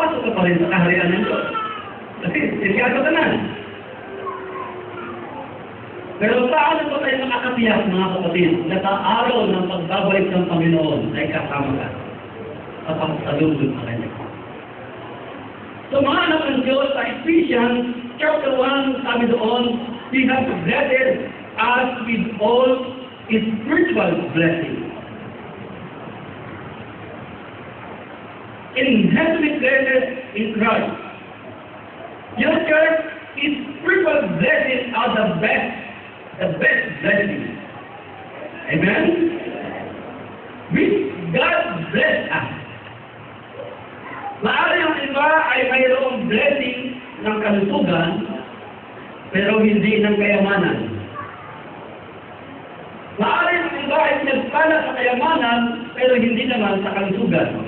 pasok ka pa rin sa kaharian ng Diyos. Kasi, siya ka na. Pero paano ba tayo makakatiyak, mga kapatid, na sa araw ng pagbabalik ng Panginoon ay kasama ka sa pagsalubog sa Kanya? So mga anak ng Diyos, sa Ephesians chapter 1, sabi doon, He has blessed us with all spiritual blessings. In heavenly places in Christ. Your church, spiritual blessings are the best blessings. Amen? Which God bless us. Maaari ang iba ay mayroong blessing ng kalusugan, pero hindi ng kayamanan. Maaari ang iba ay nagpala sa kayamanan, pero hindi naman sa kalusugan.